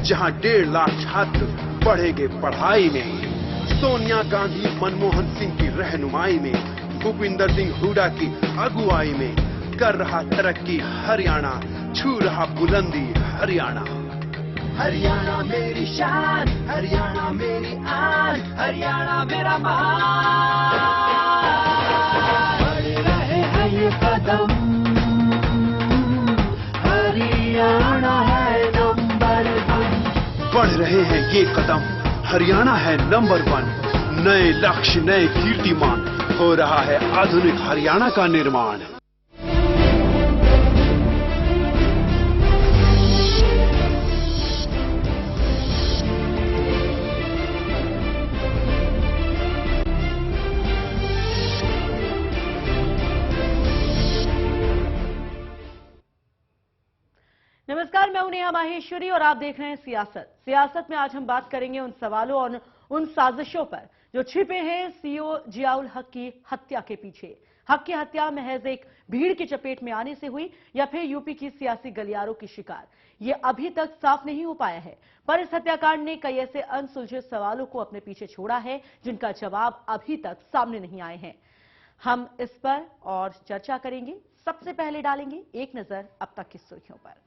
जहां 1.5 लाख छात्र पढ़ेंगे पढ़ाई में। सोनिया गांधी मनमोहन सिंह की रहनुमाई में, भूपिंदर सिंह हुड्डा की अगुवाई में कर रहा तरक्की हरियाणा, छू रहा बुलंदी हरियाणा। हरियाणा मेरी शान, हरियाणा मेरी आन, हरियाणा मेरा महान। बढ़ रहे हैं ये कदम, हरियाणा है नंबर 1। बढ़ रहे हैं ये कदम, हरियाणा है नंबर 1। नए लक्ष्य, नए कीर्तिमान, हो रहा है आधुनिक हरियाणा का निर्माण। नमस्कार, मैं हूं नेहा माहेश्वरी और आप देख रहे हैं सियासत में आज हम बात करेंगे उन सवालों और उन साजिशों पर जो छिपे हैं सीओ जियाउल हक की हत्या के पीछे। हक की हत्या महज एक भीड़ की चपेट में आने से हुई या फिर यूपी की सियासी गलियारों की शिकार, ये अभी तक साफ नहीं हो पाया है। पर इस हत्याकांड ने कई ऐसे अनसुलझे सवालों को अपने पीछे छोड़ा है जिनका जवाब अभी तक सामने नहीं आए हैं। हम इस पर और चर्चा करेंगे। सबसे पहले डालेंगे एक नजर अब तक की सुर्खियों पर।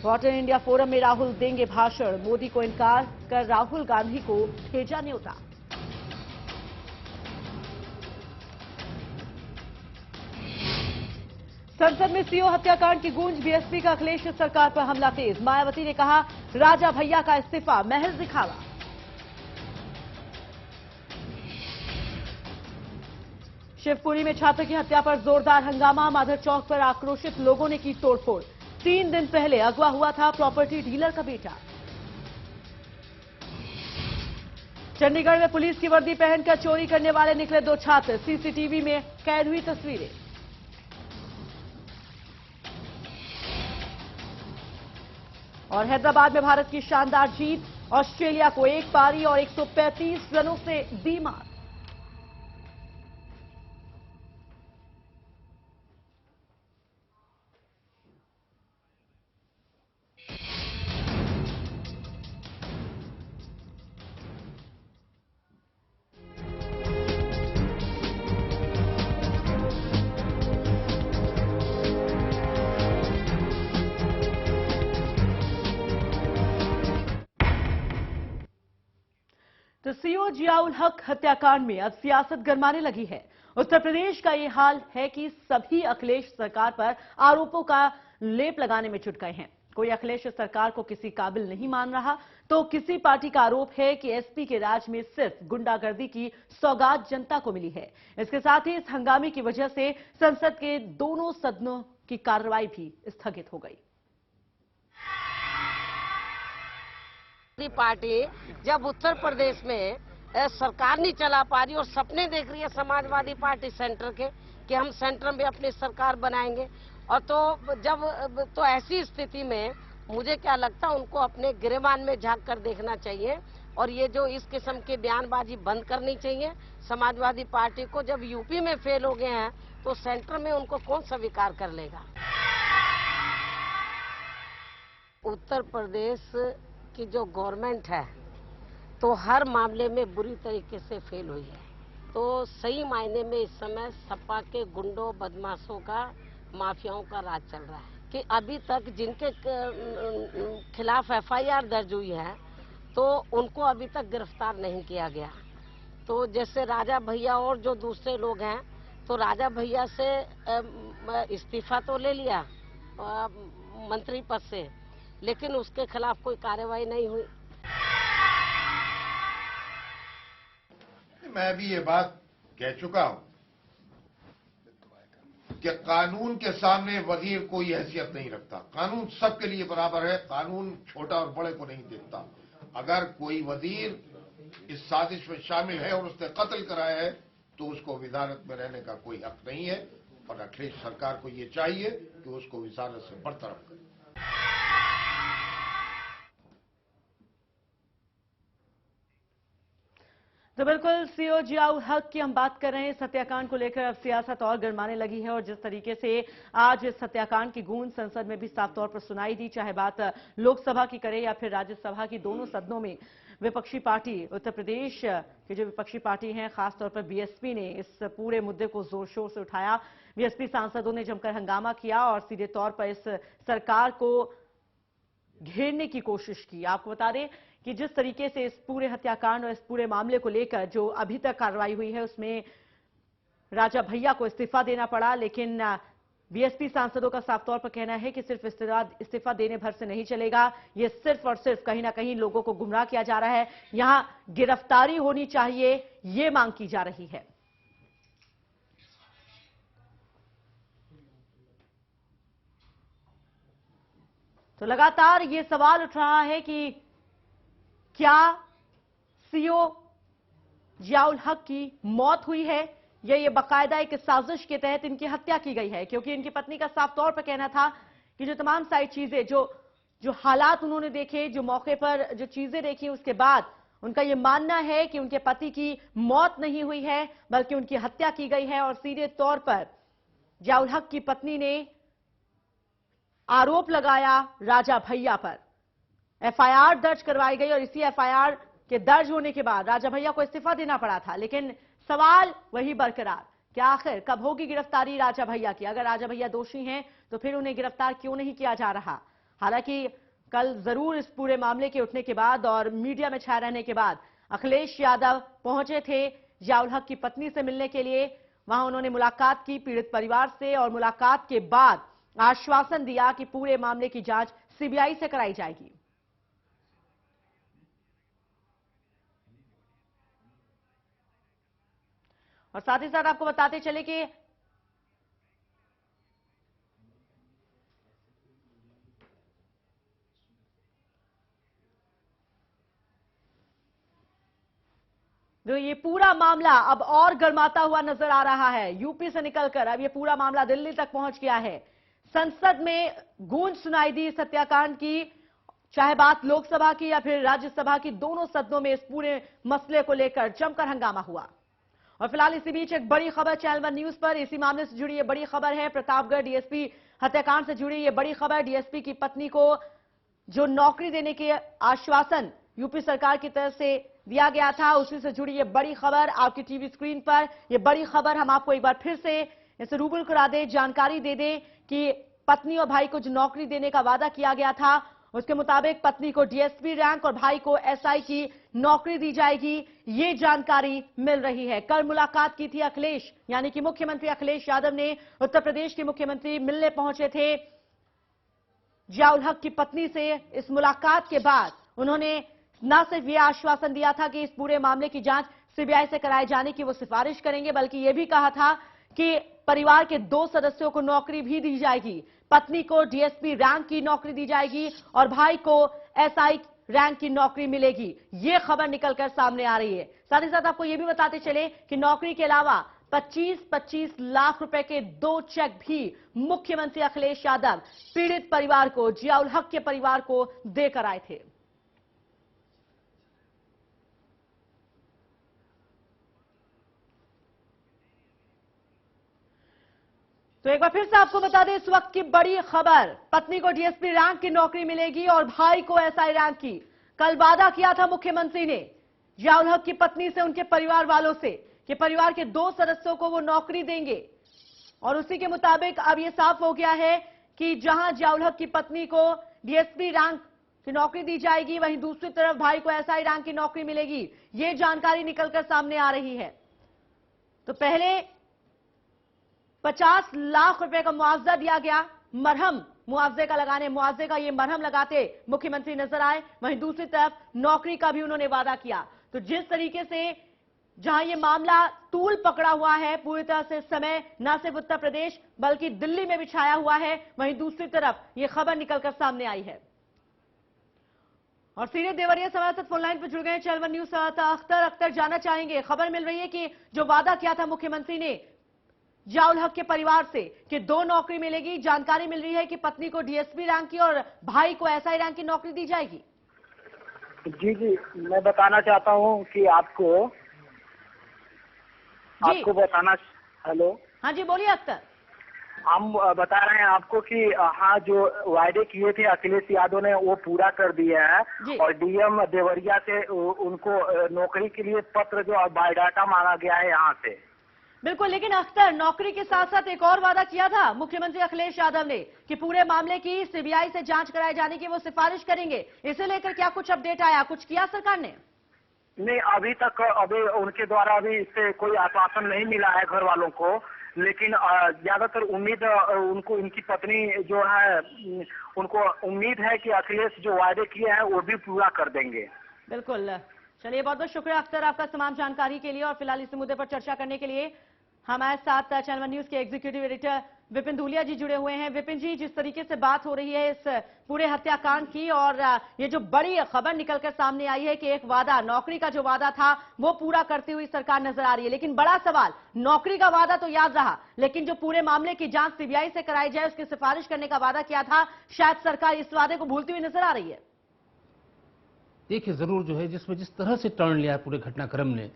वॉटर इंडिया फोरम में राहुल देंगे भाषण, मोदी को इनकार कर राहुल गांधी को भेजा न्योता। संसद में सीओ हत्याकांड की गूंज, बीएसपी का अखिलेश सरकार पर हमला तेज। मायावती ने कहा राजा भैया का इस्तीफा महज दिखावा। शिवपुरी में छात्र की हत्या पर जोरदार हंगामा, माधर चौक पर आक्रोशित लोगों ने की तोड़फोड़। 3 दिन पहले अगवा हुआ था प्रॉपर्टी डीलर का बेटा। चंडीगढ़ में पुलिस की वर्दी पहनकर चोरी करने वाले निकले 2 छात्र, सीसीटीवी में कैद हुई तस्वीरें। और हैदराबाद में भारत की शानदार जीत, ऑस्ट्रेलिया को 1 पारी और 135 रनों से दी मात। तो सीओ जियाउल हक हत्याकांड में अब सियासत गरमाने लगी है। उत्तर प्रदेश का ये हाल है कि सभी अखिलेश सरकार पर आरोपों का लेप लगाने में जुट गए हैं। कोई अखिलेश सरकार को किसी काबिल नहीं मान रहा, तो किसी पार्टी का आरोप है कि एसपी के राज में सिर्फ गुंडागर्दी की सौगात जनता को मिली है। इसके साथ ही इस हंगामे की वजह से संसद के दोनों सदनों की कार्रवाई भी स्थगित हो गई। पार्टी जब उत्तर प्रदेश में सरकार नहीं चला पा रही और सपने देख रही है समाजवादी पार्टी सेंटर के कि हम सेंटर में अपनी सरकार बनाएंगे, और तो ऐसी स्थिति में मुझे क्या लगता है उनको अपने गिरेबान में झांक कर देखना चाहिए और ये जो इस किस्म की बयानबाजी बंद करनी चाहिए। समाजवादी पार्टी को जब यूपी में फेल हो गए हैं तो सेंटर में उनको कौन स्वीकार कर लेगा। उत्तर प्रदेश की जो गवर्नमेंट है तो हर मामले में बुरी तरीके से फेल हुई है। तो सही मायने में इस समय सपा के गुंडों बदमाशों का, माफियाओं का राज चल रहा है कि अभी तक जिनके खिलाफ एफआईआर दर्ज हुई है तो उनको अभी तक गिरफ्तार नहीं किया गया। तो जैसे राजा भैया और जो दूसरे लोग हैं, तो राजा भैया से इस्तीफा तो ले लिया मंत्री पद से, लेकिन उसके खिलाफ कोई कार्रवाई नहीं हुई। मैं भी ये बात कह चुका हूं कि कानून के सामने वजीर कोई हैसियत नहीं रखता। कानून सबके लिए बराबर है, कानून छोटा और बड़े को नहीं देखता। अगर कोई वजीर इस साजिश में शामिल है और उसने कत्ल कराया है तो उसको वजारत में रहने का कोई हक नहीं है, और अखिलेश सरकार को ये चाहिए कि उसको वजारत से बरतरफ करे। तो बिल्कुल सीओ जियाउल हक की हम बात कर रहे हैं। इस हत्याकांड को लेकर अब सियासत और गरमाने लगी है और जिस तरीके से आज इस हत्याकांड की गूंज संसद में भी साफ तौर पर सुनाई दी, चाहे बात लोकसभा की करें या फिर राज्यसभा की, दोनों सदनों में विपक्षी पार्टी, उत्तर प्रदेश की जो विपक्षी पार्टी हैं, खासतौर पर बीएसपी ने इस पूरे मुद्दे को जोर शोर से उठाया। बीएसपी सांसदों ने जमकर हंगामा किया और सीधे तौर पर इस सरकार को घेरने की कोशिश की। आपको बता दें कि जिस तरीके से इस पूरे हत्याकांड और इस पूरे मामले को लेकर जो अभी तक कार्रवाई हुई है उसमें राजा भैया को इस्तीफा देना पड़ा, लेकिन बीएसपी सांसदों का साफ तौर पर कहना है कि सिर्फ इस्तीफा देने भर से नहीं चलेगा। ये सिर्फ और सिर्फ कहीं ना कहीं लोगों को गुमराह किया जा रहा है। यहां गिरफ्तारी होनी चाहिए, ये मांग की जा रही है। तो लगातार ये सवाल उठ रहा है कि क्या सीओ जियाउल हक की मौत हुई है या ये बाकायदा एक साजिश के तहत इनकी हत्या की गई है, क्योंकि इनकी पत्नी का साफ तौर पर कहना था कि जो तमाम सारी चीजें, जो हालात उन्होंने देखे, जो मौके पर जो चीजें देखी, उसके बाद उनका ये मानना है कि उनके पति की मौत नहीं हुई है बल्कि उनकी हत्या की गई है। और सीधे तौर पर जियाउल हक की पत्नी ने आरोप लगाया राजा भैया पर। एफआईआर दर्ज करवाई गई और इसी एफआईआर के दर्ज होने के बाद राजा भैया को इस्तीफा देना पड़ा था। लेकिन सवाल वही बरकरार कि आखिर कब होगी गिरफ्तारी राजा भैया की? अगर राजा भैया दोषी हैं तो फिर उन्हें गिरफ्तार क्यों नहीं किया जा रहा? हालांकि कल जरूर इस पूरे मामले के उठने के बाद और मीडिया में छाए रहने के बाद अखिलेश यादव पहुंचे थे जियाउल हक की पत्नी से मिलने के लिए। वहां उन्होंने मुलाकात की पीड़ित परिवार से और मुलाकात के बाद आश्वासन दिया कि पूरे मामले की जांच सीबीआई से कराई जाएगी। और साथ ही साथ आपको बताते चले कि जो ये पूरा मामला अब और गर्माता हुआ नजर आ रहा है। यूपी से निकलकर अब ये पूरा मामला दिल्ली तक पहुंच गया है। संसद में गूंज सुनाई दी इस हत्याकांड की, चाहे बात लोकसभा की या फिर राज्यसभा की, दोनों सदनों में इस पूरे मसले को लेकर जमकर हंगामा हुआ। और फिलहाल इसी बीच एक बड़ी खबर चैनल वन न्यूज पर, इसी मामले से जुड़ी ये बड़ी खबर है। प्रतापगढ़ डीएसपी हत्याकांड से जुड़ी ये बड़ी खबर। डीएसपी की पत्नी को जो नौकरी देने के आश्वासन यूपी सरकार की तरफ से दिया गया था, उसी से जुड़ी ये बड़ी खबर आपकी टीवी स्क्रीन पर। ये बड़ी खबर हम आपको एक बार फिर से इसे रूबरू करा दें, जानकारी दे दें कि पत्नी और भाई को जो नौकरी देने का वादा किया गया था उसके मुताबिक पत्नी को डीएसपी रैंक और भाई को एसआई की नौकरी दी जाएगी, ये जानकारी मिल रही है। कल मुलाकात की थी अखिलेश, यानी कि मुख्यमंत्री अखिलेश यादव ने उत्तर प्रदेश के मुख्यमंत्री मिलने पहुंचे थे जियाउल हक की पत्नी से। इस मुलाकात के बाद उन्होंने न सिर्फ ये आश्वासन दिया था कि इस पूरे मामले की जांच सीबीआई से कराए जाने की वो सिफारिश करेंगे, बल्कि यह भी कहा था कि परिवार के 2 सदस्यों को नौकरी भी दी जाएगी। पत्नी को डीएसपी रैंक की नौकरी दी जाएगी और भाई को एसआई रैंक की नौकरी मिलेगी। ये खबर निकलकर सामने आ रही है। साथ ही साथ आपको यह भी बताते चले कि नौकरी के अलावा 25-25 लाख रुपए के 2 चेक भी मुख्यमंत्री अखिलेश यादव पीड़ित परिवार को, जियाउल हक के परिवार को देकर आए थे। तो एक बार फिर से आपको बता दें इस वक्त की बड़ी खबर, पत्नी को डीएसपी रैंक की नौकरी मिलेगी और भाई को एसआई रैंक की। कल वादा किया था मुख्यमंत्री ने जियाउल हक की पत्नी से, उनके परिवार वालों से, कि परिवार के 2 सदस्यों को वो नौकरी देंगे। और उसी के मुताबिक अब ये साफ हो गया है कि जहां जियाउल हक की पत्नी को डीएसपी रैंक की नौकरी दी जाएगी, वहीं दूसरी तरफ भाई को एसआई रैंक की नौकरी मिलेगी। ये जानकारी निकलकर सामने आ रही है। तो पहले 50 लाख रुपए का मुआवजा दिया गया, मरहम मुआवजे का ये मरहम लगाते मुख्यमंत्री नजर आए। वहीं दूसरी तरफ नौकरी का भी उन्होंने वादा किया। तो जिस तरीके से जहां ये मामला तूल पकड़ा हुआ है पूरी तरह से, समय न सिर्फ उत्तर प्रदेश बल्कि दिल्ली में भी छाया हुआ है, वहीं दूसरी तरफ ये खबर निकलकर सामने आई है। और सीनियर देवरिया संवाददाता फोन लाइन पर जुड़ गए चैनल वन न्यूज संवाददाता अख्तर जानना चाहेंगे, खबर मिल रही है कि जो वादा किया था मुख्यमंत्री ने जियाउल हक के परिवार से कि 2 नौकरी मिलेगी, जानकारी मिल रही है कि पत्नी को डीएसपी रैंक की और भाई को एसआई रैंक की नौकरी दी जाएगी। जी, मैं बताना चाहता हूं कि आपको जी। आपको बताना। हेलो, हाँ जी, बोलिए अख्तर। हम बता रहे हैं आपको कि हाँ, जो वायदे किए थे अखिलेश यादव ने वो पूरा कर दिया जी। है। और डीएम देवरिया से उनको नौकरी के लिए पत्र जो बायोडाटा मांगा गया है यहाँ से। बिल्कुल, लेकिन अख्तर, नौकरी के साथ साथ एक और वादा किया था मुख्यमंत्री अखिलेश यादव ने कि पूरे मामले की सीबीआई से जांच कराए जाने की वो सिफारिश करेंगे। इसे लेकर क्या कुछ अपडेट आया, कुछ किया सरकार ने? नहीं, अभी तक अभी उनके द्वारा अभी इससे कोई आश्वासन नहीं मिला है घर वालों को। लेकिन ज्यादातर उम्मीद उनको, उनकी पत्नी जो है, उनको उम्मीद है कि अखिलेश जो वायदे किए हैं वो भी पूरा कर देंगे। बिल्कुल, चलिए, बहुत बहुत शुक्रिया अख्तर आपका तमाम जानकारी के लिए। और फिलहाल इस मुद्दे पर चर्चा करने के लिए हमारे साथ चैनल वन न्यूज के एग्जीक्यूटिव एडिटर विपिन धूलिया जी जुड़े हुए हैं। विपिन जी, जिस तरीके से बात हो रही है इस पूरे हत्याकांड की, और ये जो बड़ी खबर निकलकर सामने आई है कि एक वादा, नौकरी का जो वादा था वो पूरा करती हुई सरकार नजर आ रही है। लेकिन बड़ा सवाल, नौकरी का वादा तो याद रहा, लेकिन जो पूरे मामले की जांच सीबीआई से कराई जाए उसकी सिफारिश करने का वादा किया था, शायद सरकार इस वादे को भूलती हुई नजर आ रही है। देखिए, जरूर जो है जिसमें जिस तरह से टर्न लिया है पूरे घटनाक्रम ने,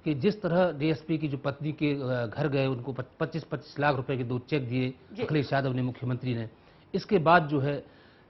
कि जिस तरह डीएसपी की जो पत्नी के घर गए, उनको 25-25 लाख रुपए के 2 चेक दिए अखिलेश यादव ने, मुख्यमंत्री ने, इसके बाद जो है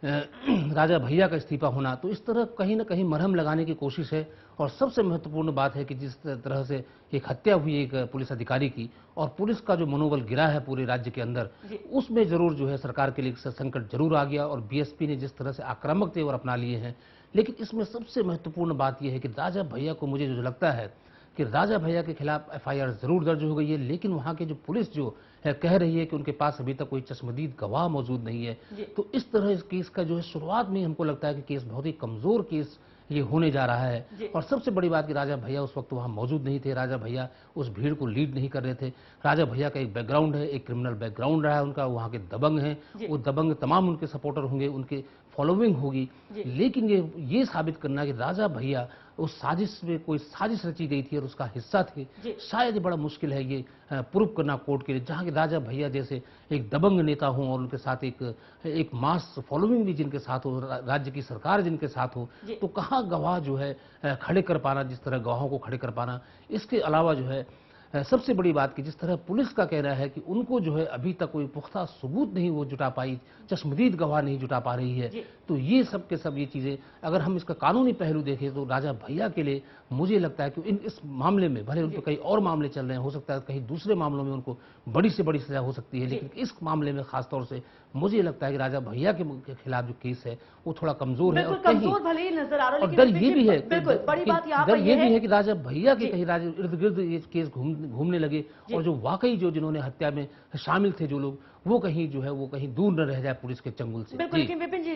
राजा भैया का इस्तीफा होना, तो इस तरह कहीं ना कहीं मरहम लगाने की कोशिश है। और सबसे महत्वपूर्ण बात है कि जिस तरह से एक हत्या हुई एक पुलिस अधिकारी की, और पुलिस का जो मनोबल गिरा है पूरे राज्य के अंदर, उसमें जरूर जो है सरकार के लिए संकट जरूर आ गया। और बीएसपी ने जिस तरह से आक्रामक तेवर अपना लिए हैं, लेकिन इसमें सबसे महत्वपूर्ण बात यह है कि राजा भैया को, मुझे जो लगता है कि राजा भैया के खिलाफ एफआईआर जरूर दर्ज हो गई है, लेकिन वहां के जो पुलिस जो है कह रही है कि उनके पास अभी तक कोई चश्मदीद गवाह मौजूद नहीं है। तो इस तरह इस केस का जो है शुरुआत में हमको लगता है कि केस बहुत ही कमजोर केस ये होने जा रहा है। और सबसे बड़ी बात कि राजा भैया उस वक्त वहां मौजूद नहीं थे, राजा भैया उस भीड़ को लीड नहीं कर रहे थे। राजा भैया का एक बैकग्राउंड है, एक क्रिमिनल बैकग्राउंड रहा है उनका, वहां के दबंग हैं, वो दबंग तमाम उनके सपोर्टर होंगे, उनके फॉलोइंग होगी। लेकिन ये साबित करना कि राजा भैया उस साजिश में कोई साजिश रची गई थी और उसका हिस्सा थे, शायद बड़ा मुश्किल है ये प्रूव करना कोर्ट के लिए, जहां कि राजा भैया जैसे एक दबंग नेता हो और उनके साथ एक मास फॉलोइंग भी जिनके साथ हो, राज्य की सरकार जिनके साथ हो, तो कहाँ गवाह जो है खड़े कर पाना, जिस तरह गवाहों को खड़े कर पाना। इसके अलावा जो है सबसे बड़ी बात कि जिस तरह पुलिस का कहना है कि उनको जो है अभी तक कोई पुख्ता सबूत नहीं वो जुटा पाई, चश्मदीद गवाह नहीं जुटा पा रही है, तो ये सब के सब ये चीजें अगर हम इसका कानूनी पहलू देखें तो राजा भैया के लिए मुझे लगता है कि इस मामले में भले उनको कई और मामले चल रहे हैं, हो सकता है कहीं दूसरे मामलों में उनको बड़ी से बड़ी सजा हो सकती है, लेकिन इस मामले में खासतौर से मुझे लगता है कि राजा भैया के खिलाफ जो केस है वो थोड़ा कमजोर है। और कमजोर भले ही नजर आ रहा है, और डर ये भी है, बिल्कुल बड़ी बात यहाँ डर ये भी है कि राजा भैया के कहीं इर्द गिर्द ये केस घूमने लगे, और जो वाकई जो जिन्होंने हत्या में शामिल थे जो लोग, वो कहीं जो है वो कहीं दूर न रह जाए पुलिस के चंगुल से। बिल्कुल, लेकिन विपिन जी,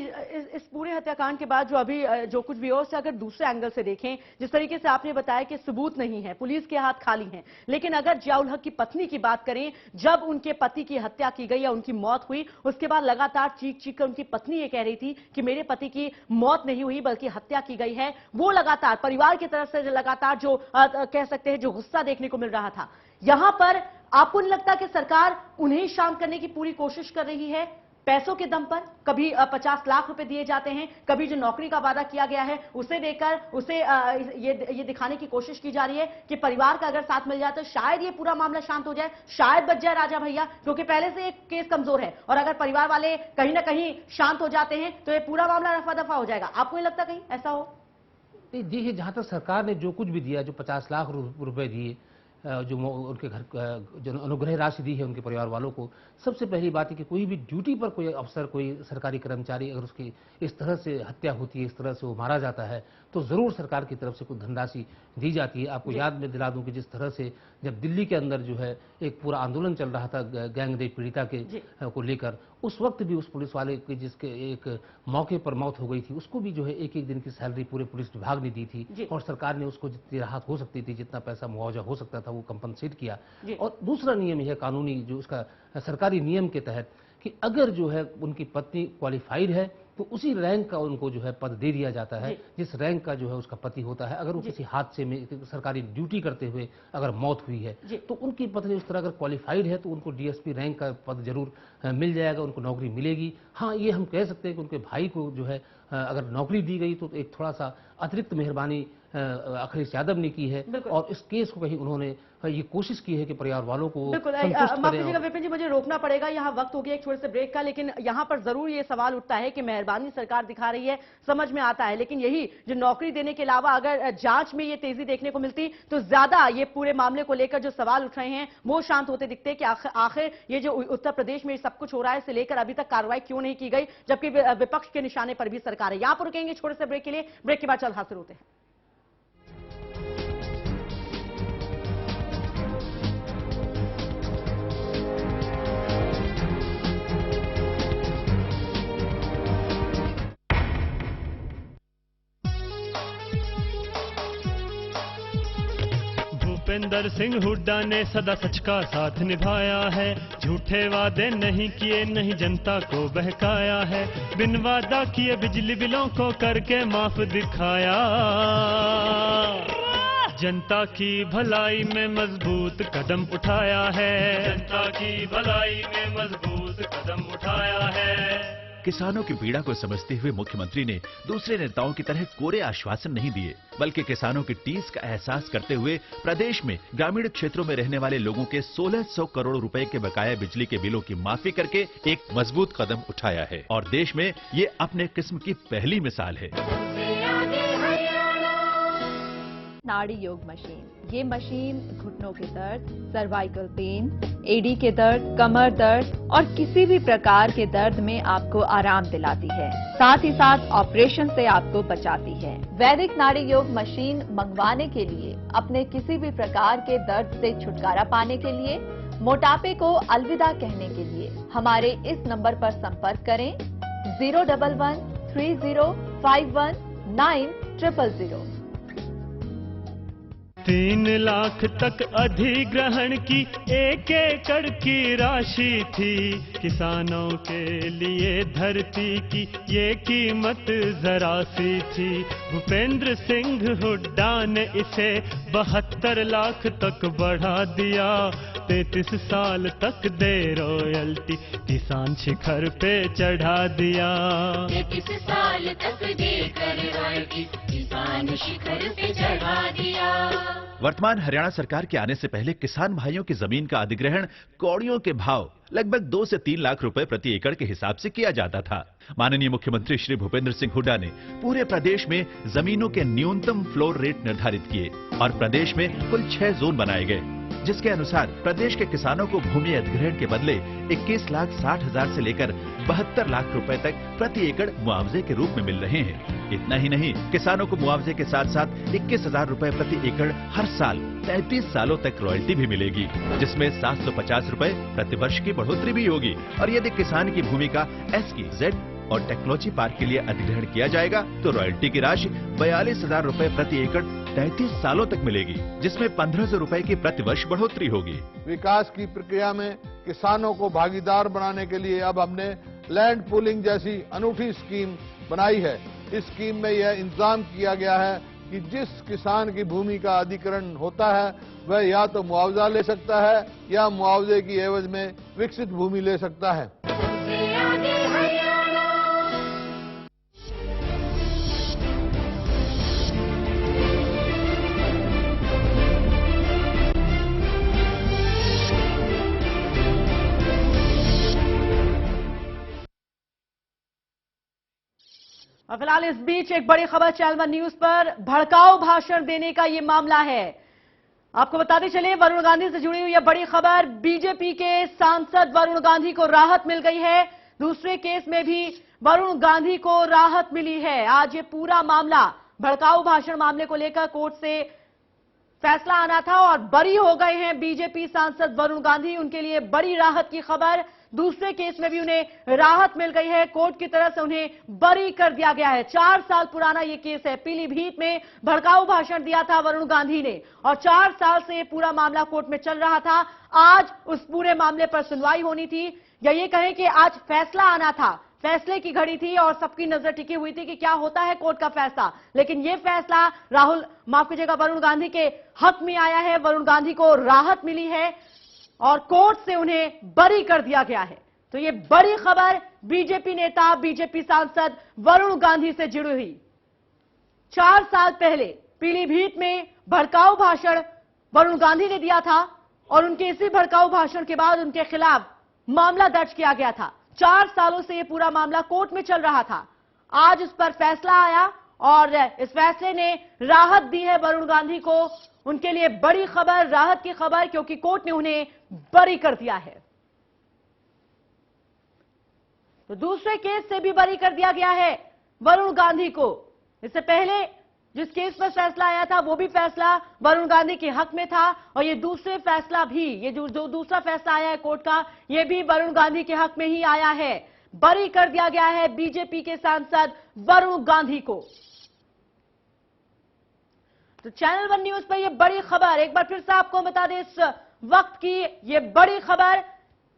इस पूरे हत्याकांड के बाद जो अभी जो कुछ भी हो, उससे अगर दूसरे एंगल से देखें, जिस तरीके से आपने बताया कि सबूत नहीं है, पुलिस के हाथ खाली हैं, लेकिन अगर जियाउल हक की पत्नी की बात करें, जब उनके पति की हत्या की गई या उनकी मौत हुई, उसके बाद लगातार चीख चीख कर उनकी पत्नी ये कह रही थी कि मेरे पति की मौत नहीं हुई बल्कि हत्या की गई है। वो लगातार परिवार की तरफ से लगातार जो कह सकते हैं जो गुस्सा देखने को मिल रहा था, यहां पर आपको नहीं लगता कि सरकार उन्हें शांत करने की पूरी कोशिश कर रही है पैसों के दम पर? कभी 50 लाख रुपए दिए जाते हैं, कभी जो नौकरी का वादा किया गया है उसे देकर उसे ये दिखाने की कोशिश की जा रही है कि परिवार का अगर साथ मिल जाए तो शायद ये पूरा मामला शांत हो जाए, शायद बच जाए राजा भैया, क्योंकि पहले से एक केस कमजोर है, और अगर परिवार वाले कहीं ना कहीं शांत हो जाते हैं तो ये पूरा मामला रफा दफा हो जाएगा। आपको नहीं लगता कहीं ऐसा हो? देखिए, जहां तक सरकार ने जो कुछ भी दिया, जो 50 लाख रुपए दिए, जो उनके घर जो अनुग्रह राशि दी है उनके परिवार वालों को, सबसे पहली बात है कि कोई भी ड्यूटी पर कोई अफसर, कोई सरकारी कर्मचारी अगर उसकी इस तरह से हत्या होती है, इस तरह से वो मारा जाता है, तो जरूर सरकार की तरफ से कुछ धनराशि दी जाती है। आपको याद में दिला दूं कि जिस तरह से जब दिल्ली के अंदर जो है एक पूरा आंदोलन चल रहा था गैंगरेप पीड़िता के को लेकर, उस वक्त भी उस पुलिस वाले की जिसके एक मौके पर मौत हो गई थी, उसको भी जो है एक दिन की सैलरी पूरे पुलिस विभाग ने दी थी, और सरकार ने उसको जितनी राहत हो सकती थी, जितना पैसा मुआवजा हो सकता था वो कंपनसेट किया। और दूसरा नियम यह कानूनी जो उसका सरकारी नियम के तहत कि अगर जो है उनकी पत्नी क्वालिफाइड है तो उसी रैंक का उनको जो है पद दे दिया जाता है जिस रैंक का जो है उसका पति होता है। अगर वो किसी हादसे में सरकारी ड्यूटी करते हुए अगर मौत हुई है तो उनकी पत्नी उस तरह अगर क्वालिफाइड है तो उनको डीएसपी रैंक का पद जरूर मिल जाएगा, उनको नौकरी मिलेगी। हाँ, ये हम कह सकते हैं कि उनके भाई को जो है अगर नौकरी दी गई तो एक थोड़ा सा अतिरिक्त मेहरबानी अखिलेश यादव ने की है और इस केस को कहीं उन्होंने ये कोशिश की है कि परिवार वालों को माफ कीजिएगा विपिन जी, मुझे रोकना पड़ेगा, यहाँ वक्त हो गया एक छोटे से ब्रेक का, लेकिन यहाँ पर जरूर ये सवाल उठता है कि मेहरबानी सरकार दिखा रही है, समझ में आता है, लेकिन यही जो नौकरी देने के अलावा अगर जांच में ये तेजी देखने को मिलती तो ज्यादा ये पूरे मामले को लेकर जो सवाल उठ रहे हैं वो शांत होते दिखते कि आखिर ये जो उत्तर प्रदेश में सब कुछ हो रहा है इसे लेकर अभी तक कार्रवाई क्यों नहीं की गई, जबकि विपक्ष के निशाने पर भी सरकार है। यहाँ पर रुकेंगे छोटे से ब्रेक के लिए, ब्रेक के बाद जल्द हाजिर होते हैं। भूपेंद्र सिंह हुड्डा ने सदा सच का साथ निभाया है, झूठे वादे नहीं किए, नहीं जनता को बहकाया है, बिन वादा किए बिजली बिलों को करके माफ दिखाया, जनता की भलाई में मजबूत कदम उठाया है, जनता की भलाई में मजबूत कदम उठाया है। किसानों की पीड़ा को समझते हुए मुख्यमंत्री ने दूसरे नेताओं की तरह कोरे आश्वासन नहीं दिए, बल्कि किसानों की टीस का एहसास करते हुए प्रदेश में ग्रामीण क्षेत्रों में रहने वाले लोगों के 1600 करोड़ रुपए के बकाया बिजली के बिलों की माफी करके एक मजबूत कदम उठाया है और देश में ये अपने किस्म की पहली मिसाल है। नाड़ी योग मशीन, ये मशीन घुटनों के दर्द, सर्वाइकल पेन, एडी के दर्द, कमर दर्द और किसी भी प्रकार के दर्द में आपको आराम दिलाती है, साथ ही साथ ऑपरेशन से आपको बचाती है। वैदिक नाड़ी योग मशीन मंगवाने के लिए, अपने किसी भी प्रकार के दर्द से छुटकारा पाने के लिए, मोटापे को अलविदा कहने के लिए हमारे इस नंबर पर संपर्क करें 011 30 51 9000। 3 लाख तक अधिग्रहण की 1 एकड़ की राशि थी, किसानों के लिए धरती की ये कीमत जरा सी थी, भूपेंद्र सिंह हुड्डा ने इसे 72 लाख तक बढ़ा दिया, 33 साल तक दे रॉयल्टी, किसान शिखर पे चढ़ा दिया, 33 साल तक देकर रॉयल्टी, किसान शिखर पे चढ़ा दिया। वर्तमान हरियाणा सरकार के आने से पहले किसान भाइयों की जमीन का अधिग्रहण कौड़ियों के भाव लगभग 2 से 3 लाख रुपए प्रति एकड़ के हिसाब से किया जाता था। माननीय मुख्यमंत्री श्री भूपेंद्र सिंह हुड्डा ने पूरे प्रदेश में जमीनों के न्यूनतम फ्लोर रेट निर्धारित किए और प्रदेश में कुल 6 जोन बनाए गए, जिसके अनुसार प्रदेश के किसानों को भूमि अधिग्रहण के बदले 21,60,000 से लेकर 72 लाख रुपए तक प्रति एकड़ मुआवजे के रूप में मिल रहे हैं। इतना ही नहीं, किसानों को मुआवजे के साथ साथ 21,000 रुपए प्रति एकड़ हर साल 33 सालों तक रॉयल्टी भी मिलेगी, जिसमें 750 रुपए प्रति वर्ष की बढ़ोतरी भी होगी। और यदि किसान की भूमि का SEZ और टेक्नोलॉजी पार्क के लिए अधिग्रहण किया जाएगा तो रॉयल्टी की राशि 42,000 रुपए प्रति एकड़ 33 सालों तक मिलेगी, जिसमें 1,500 रुपए की प्रति वर्ष बढ़ोतरी होगी। विकास की प्रक्रिया में किसानों को भागीदार बनाने के लिए अब हमने लैंड पूलिंग जैसी अनूठी स्कीम बनाई है। इस स्कीम में यह इंतजाम किया गया है कि जिस किसान की भूमि का अधिग्रहण होता है वह या तो मुआवजा ले सकता है या मुआवजे की एवज में विकसित भूमि ले सकता है। और फिलहाल इस बीच एक बड़ी खबर चैनल वन न्यूज पर भड़काऊ भाषण देने का ये मामला है। आपको बताते चले वरुण गांधी से जुड़ी हुई यह बड़ी खबर, बीजेपी के सांसद वरुण गांधी को राहत मिल गई है। दूसरे केस में भी वरुण गांधी को राहत मिली है। आज ये पूरा मामला भड़काऊ भाषण मामले को लेकर कोर्ट से फैसला आना था और बरी हो गए हैं बीजेपी सांसद वरुण गांधी। उनके लिए बड़ी राहत की खबर, दूसरे केस में भी उन्हें राहत मिल गई है। कोर्ट की तरफ से उन्हें बरी कर दिया गया है। 4 साल पुराना ये केस है। पीलीभीत में भड़काऊ भाषण दिया था वरुण गांधी ने और 4 साल से ये पूरा मामला कोर्ट में चल रहा था। आज उस पूरे मामले पर सुनवाई होनी थी, या ये कहें कि आज फैसला आना था। फैसले की घड़ी थी और सबकी नजर टिकी हुई थी कि क्या होता है कोर्ट का फैसला, लेकिन ये फैसला माफ कीजिएगा वरुण गांधी के हक में आया है। वरुण गांधी को राहत मिली है और कोर्ट से उन्हें बरी कर दिया गया है। तो ये बड़ी खबर बीजेपी नेता, बीजेपी सांसद वरुण गांधी से जुड़ी हुई। 4 साल पहले पीलीभीत में भड़काऊ भाषण वरुण गांधी ने दिया था और उनके इसी भड़काऊ भाषण के बाद उनके खिलाफ मामला दर्ज किया गया था। 4 सालों से यह पूरा मामला कोर्ट में चल रहा था। आज इस पर फैसला आया और इस फैसले ने राहत दी है वरुण गांधी को। उनके लिए बड़ी खबर, राहत की खबर, क्योंकि कोर्ट ने उन्हें बरी कर दिया है। तो दूसरे केस से भी बरी कर दिया गया है वरुण गांधी को। इससे पहले जिस केस पर फैसला आया था वो भी फैसला वरुण गांधी के हक में था और ये दूसरे फैसला भी, ये जो दूसरा फैसला आया है कोर्ट का, ये भी वरुण गांधी के हक में ही आया है। बरी कर दिया गया है बीजेपी के सांसद वरुण गांधी को। तो चैनल 1 न्यूज पर यह बड़ी खबर एक बार फिर से आपको बता दें, इस वक्त की ये बड़ी खबर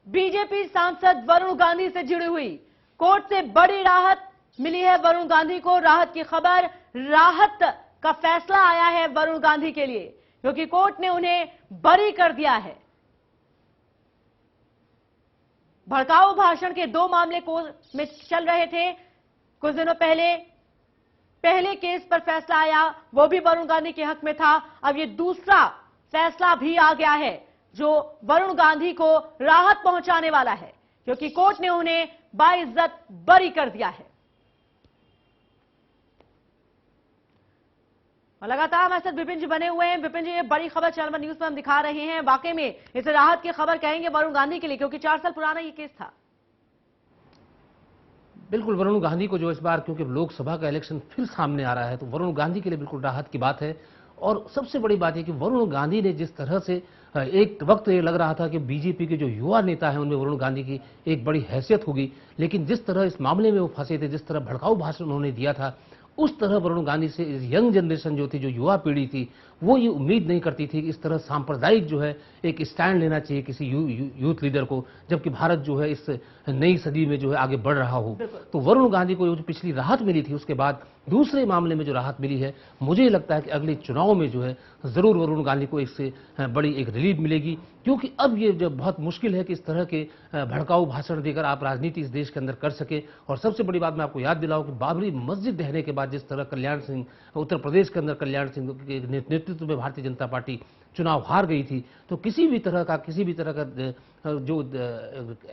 बीजेपी सांसद वरुण गांधी से जुड़ी हुई। कोर्ट से बड़ी राहत मिली है वरुण गांधी को। राहत की खबर, राहत का फैसला आया है वरुण गांधी के लिए, क्योंकि कोर्ट ने उन्हें बरी कर दिया है। भड़काऊ भाषण के 2 मामले कोर्ट में चल रहे थे। कुछ दिनों पहले केस पर फैसला आया, वो भी वरुण गांधी के हक में था। अब ये दूसरा फैसला भी आ गया है जो वरुण गांधी को राहत पहुंचाने वाला है, क्योंकि कोर्ट ने उन्हें बाइज्जत बरी कर दिया है। और लगातार हमारे साथ विपिन जी बने हुए हैं। विपिन जी, ये बड़ी खबर चैनल 1 न्यूज में हम दिखा रहे हैं। वाकई में इसे राहत की खबर कहेंगे वरुण गांधी के लिए, क्योंकि 4 साल पुराना ये केस था। बिल्कुल, वरुण गांधी को जो इस बार क्योंकि लोकसभा का इलेक्शन फिर सामने आ रहा है, तो वरुण गांधी के लिए बिल्कुल राहत की बात है। और सबसे बड़ी बात है कि वरुण गांधी ने जिस तरह से एक वक्त ये लग रहा था कि बीजेपी के जो युवा नेता हैं उनमें वरुण गांधी की एक बड़ी हैसियत होगी, लेकिन जिस तरह इस मामले में वो फंसे थे, जिस तरह भड़काऊ भाषण उन्होंने दिया था, उस तरह वरुण गांधी से यंग जनरेशन जो थी, जो युवा पीढ़ी थी, वो ये उम्मीद नहीं करती थी कि इस तरह सांप्रदायिक जो है एक स्टैंड लेना चाहिए किसी यूथ लीडर को, जबकि भारत जो है इस नई सदी में जो है आगे बढ़ रहा हो। तो वरुण गांधी को जो पिछली राहत मिली थी, उसके बाद दूसरे मामले में जो राहत मिली है, मुझे लगता है कि अगले चुनाव में जो है जरूर वरुण गांधी को इससे बड़ी एक रिलीफ मिलेगी, क्योंकि अब ये जब बहुत मुश्किल है कि इस तरह के भड़काऊ भाषण देकर आप राजनीति इस देश के अंदर कर सके। और सबसे बड़ी बात मैं आपको याद दिलाऊं कि बाबरी मस्जिद ढहने के बाद जिस तरह कल्याण सिंह, उत्तर प्रदेश के अंदर कल्याण सिंह के नेतृत्व में भारतीय जनता पार्टी चुनाव हार गई थी, तो किसी भी तरह का जो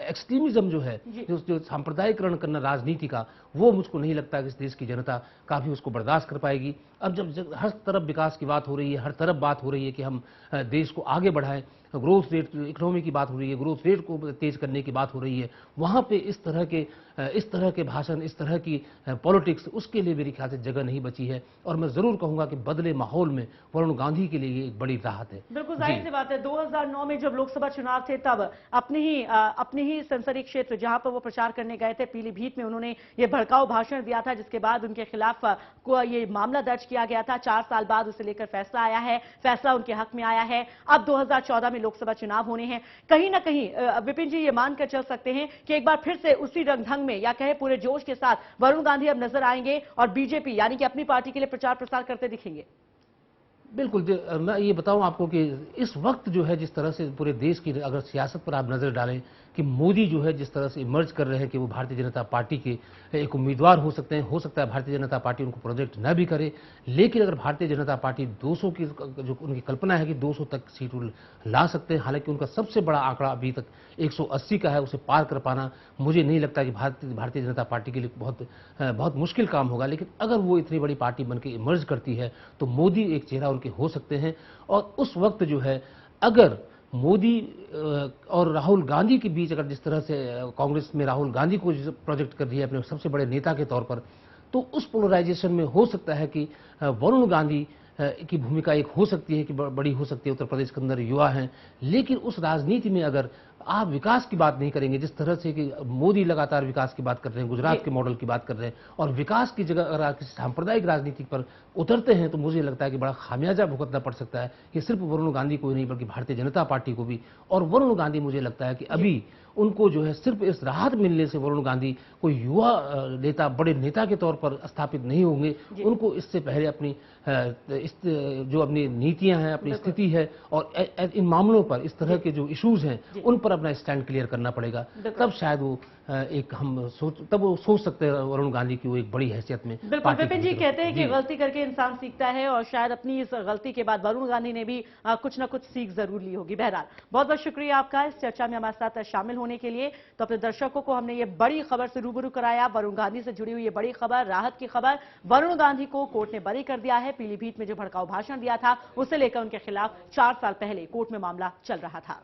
एक्सट्रीमिज्म जो है, जो सांप्रदायिकरण करना राजनीति का, वो मुझको नहीं लगता कि इस देश की जनता काफी उसको बर्दाश्त कर पाएगी। अब जब हर तरफ विकास की बात हो रही है, हर तरफ बात हो रही है कि हम देश को आगे बढ़ाएं, ग्रोथ रेट, इकोनॉमी की बात हो रही है, ग्रोथ रेट को तेज करने की बात हो रही है, वहां पे इस तरह के भाषण, इस तरह की पॉलिटिक्स, उसके लिए मेरी ख्याल से जगह नहीं बची है। और मैं जरूर कहूंगा कि बदले माहौल में वरुण गांधी के लिए ये एक बड़ी राहत है। बिल्कुल जाहिर सी बात है, 2009 में जब लोकसभा चुनाव थे, तब अपने ही संसदीय क्षेत्र जहां पर वो प्रचार करने गए थे, पीलीभीत में, उन्होंने ये भड़काऊ भाषण दिया था, जिसके बाद उनके खिलाफ ये मामला दर्ज किया गया था। 4 साल बाद उसे लेकर फैसला आया है, फैसला उनके हक में आया है। अब 2014 में लोकसभा चुनाव होने हैं। कहीं ना कहीं विपिन जी ये मानकर चल सकते हैं कि एक बार फिर से उसी रंग में, या कहे पूरे जोश के साथ, वरुण गांधी अब नजर आएंगे और बीजेपी यानी कि अपनी पार्टी के लिए प्रचार प्रसार करते दिखेंगे। बिल्कुल, मैं ये बताऊं आपको कि इस वक्त जो है जिस तरह से पूरे देश की अगर सियासत पर आप नजर डालें कि मोदी जो है जिस तरह से इमर्ज कर रहे हैं कि वो भारतीय जनता पार्टी के एक उम्मीदवार हो सकते हैं, हो सकता है भारतीय जनता पार्टी उनको प्रोजेक्ट न भी करे, लेकिन अगर भारतीय जनता पार्टी 200 की जो उनकी कल्पना है कि 200 तक सीट ला सकते हैं, हालांकि उनका सबसे बड़ा आंकड़ा अभी तक 180 का है, उसे पार कर पाना मुझे नहीं लगता कि भारतीय जनता पार्टी के लिए बहुत मुश्किल काम होगा। लेकिन अगर वो इतनी बड़ी पार्टी बनकर इमर्ज करती है तो मोदी एक चेहरा उनके हो सकते हैं। और उस वक्त जो है अगर मोदी और राहुल गांधी के बीच, अगर जिस तरह से कांग्रेस में राहुल गांधी को प्रोजेक्ट कर दिया अपने सबसे बड़े नेता के तौर पर, तो उस पोलराइजेशन में हो सकता है कि वरुण गांधी की भूमिका एक हो सकती है कि बड़ी हो सकती है। उत्तर प्रदेश के अंदर युवा हैं, लेकिन उस राजनीति में अगर आप विकास की बात नहीं करेंगे, जिस तरह से कि मोदी लगातार विकास की बात कर रहे हैं, गुजरात के मॉडल की बात कर रहे हैं, और विकास की जगह अगर आप किसी सांप्रदायिक राजनीति पर उतरते हैं, तो मुझे लगता है कि बड़ा खामियाजा भुगतना पड़ सकता है कि सिर्फ वरुण गांधी को ही नहीं बल्कि भारतीय जनता पार्टी को भी। और वरुण गांधी मुझे लगता है कि अभी उनको जो है सिर्फ इस राहत मिलने से वरुण गांधी कोई युवा नेता, बड़े नेता के तौर पर स्थापित नहीं होंगे। उनको इससे पहले अपनी जो अपनी नीतियां हैं, अपनी स्थिति है, और इन मामलों पर, इस तरह के जो इश्यूज हैं, उन पर अपना स्टैंड क्लियर करना पड़ेगा, तब शायद वो एक हम सोच सकते हैं वरुण गांधी की वो एक बड़ी हैसियत में। बिल्कुल, विपिन जी कहते हैं कि गलती करके इंसान सीखता है और शायद अपनी इस गलती के बाद वरुण गांधी ने भी कुछ ना कुछ सीख जरूर ली होगी। बहरहाल बहुत बहुत शुक्रिया आपका इस चर्चा में हमारे साथ शामिल होने के लिए। तो अपने दर्शकों को हमने ये बड़ी खबर से रूबरू कराया, वरुण गांधी से जुड़ी हुई ये बड़ी खबर, राहत की खबर। वरुण गांधी को कोर्ट ने बरी कर दिया है। पीलीभीत में जो भड़काऊ भाषण दिया था उसे लेकर उनके खिलाफ 4 साल पहले कोर्ट में मामला चल रहा था।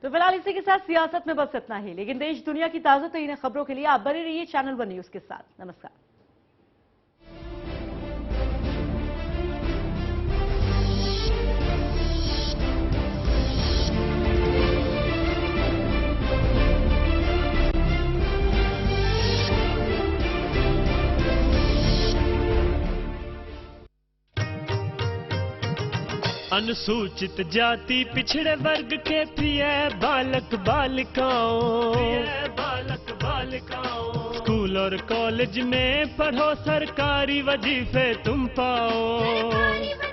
तो फिलहाल इसी के साथ सियासत में बस इतना ही, लेकिन देश दुनिया की ताजा तरीन खबरों के लिए आप बने रहिए चैनल वन न्यूज के साथ। नमस्कार। अनुसूचित जाति पिछड़े वर्ग के प्रिय बालक बालिकाओं स्कूल और कॉलेज में पढ़ो, सरकारी वजीफे तुम पाओ।